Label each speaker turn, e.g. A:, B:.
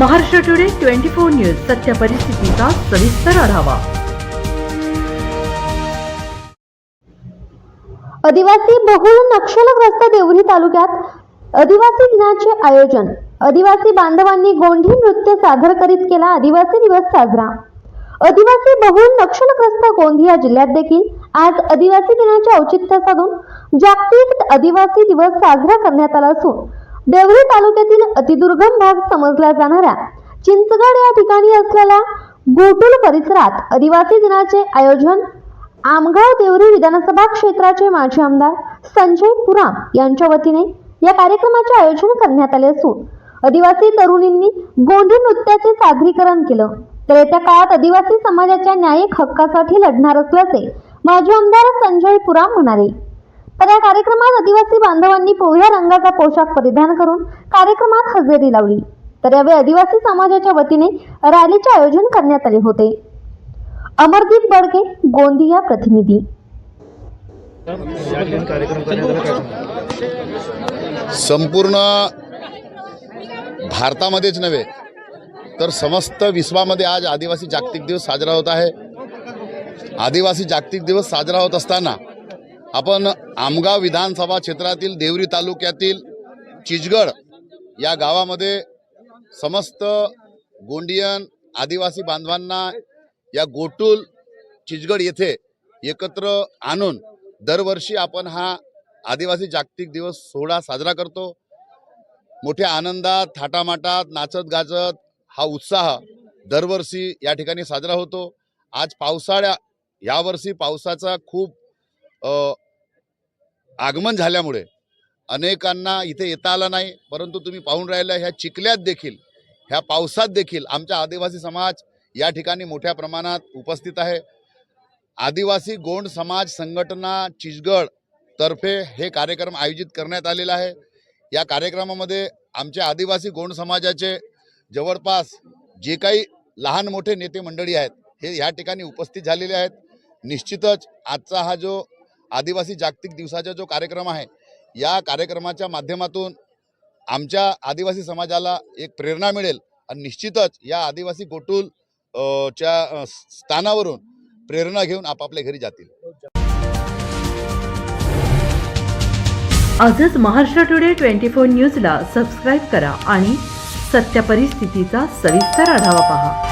A: Maharashtra today 24 news सत्य परिस्थितीचा सविस्तर आढावा।
B: आदिवासी बहुल नक्षलग्रस्त देवरी तालुक्यात आदिवासी दिनाचे आयोजन। आदिवासी बांधवांनी गोंधी नृत्य सादर करीत केला आदिवासी दिवस साजरा। आदिवासी बहुल नक्षलग्रस्त गोंदिया जिल्ह्यात देखील आज आदिवासी दिनाचे औचित्य साधून जागतिक आदिवासी दिवस साजरा करण्यात आला असून देवरी तालुक्यातील अतिदुर्गम भाग समजला जाणाऱ्या चिंचगड या ठिकाणी असलेल्या गोटुल परिसरात आदिवासी दिनाचे आयोजन आमगाव देवरी विधानसभा क्षेत्राचे माजी आमदार संजय पुराम यांच्या वतीने या कार्यक्रमाचे आयोजन करण्यात आले असून आदिवासी तरुणींनी गोंधी नृत्याचे सादरीकरण केलं। तर येत्या काळात आदिवासी समाजाच्या न्यायिक हक्कासाठी लढणार असल्याचे माजी आमदार संजय पुराम म्हणाले। तर या कार्यक्रमात आदिवासी बांधवांनी पिवळ्या रंगाचा पोशाख परिधान करून कार्यक्रमात हजेरी लावली। तर यावेळी आदिवासी समाजाच्या वतीने रॅलीचे आयोजन करण्यात आले होते। अमरदीप बडके, गोंदिया प्रतिनिधी।
C: संपूर्ण भारतामध्येच नव्हे तर समस्त विश्वामध्ये आज आदिवासी जागतिक दिवस साजरा होत आहे। आदिवासी जागतिक दिवस साजरा होत असताना आपण आमगाव विधानसभा क्षेत्रातील देवरी तालुक्यातील चिचगड या गावामध्ये समस्त गोंडियन आदिवासी बांधवांना या गोटुल चिचगड येथे एकत्र आणून दरवर्षी आपण हा आदिवासी जागतिक दिवस सोहळा साजरा करतो। मोठ्या आनंदात थाटामाटात नाचत गाजत हा उत्साह दरवर्षी या ठिकाणी साजरा होतो। आज यावर्षी पावसाचा खूप आगमन झाल्यामुळे अनेकांना इथे येता आला नाही, परंतु तुम्ही पाहून राहिला ह्या चिखल्यात देखील ह्या पावसात देखील आमचा आदिवासी समाज या ठिकाणी मोठ्या प्रमाणात उपस्थित आहे। आदिवासी गोंड समाज संघटना चिचगड तर्फे हे कार्यक्रम आयोजित करण्यात आलेला आहे। या कार्यक्रमामध्ये आमच्या आदिवासी गोंड समाजाचे जवळपास जे काही लहान मोठे नेते मंडळी आहेत हे या ठिकाणी उपस्थित झालेले आहेत। निश्चितच आजचा हा जो आदिवासी जागतिक दिवसाचा जो कार्यक्रम आहे या कार्यक्रमाच्या माध्यमातून आमच्या आदिवासी समाजाला एक प्रेरणा मिळेल आणि निश्चितच या आदिवासी गोटुल च्या स्थानावरून प्रेरणा घेऊन आपापल्या घरी जातील।
A: आजच महाराष्ट्र टुडे 24 न्यूजला सबस्क्राईब करा आणि सत्य परिस्थितीचा सविस्तर आढावा पहा।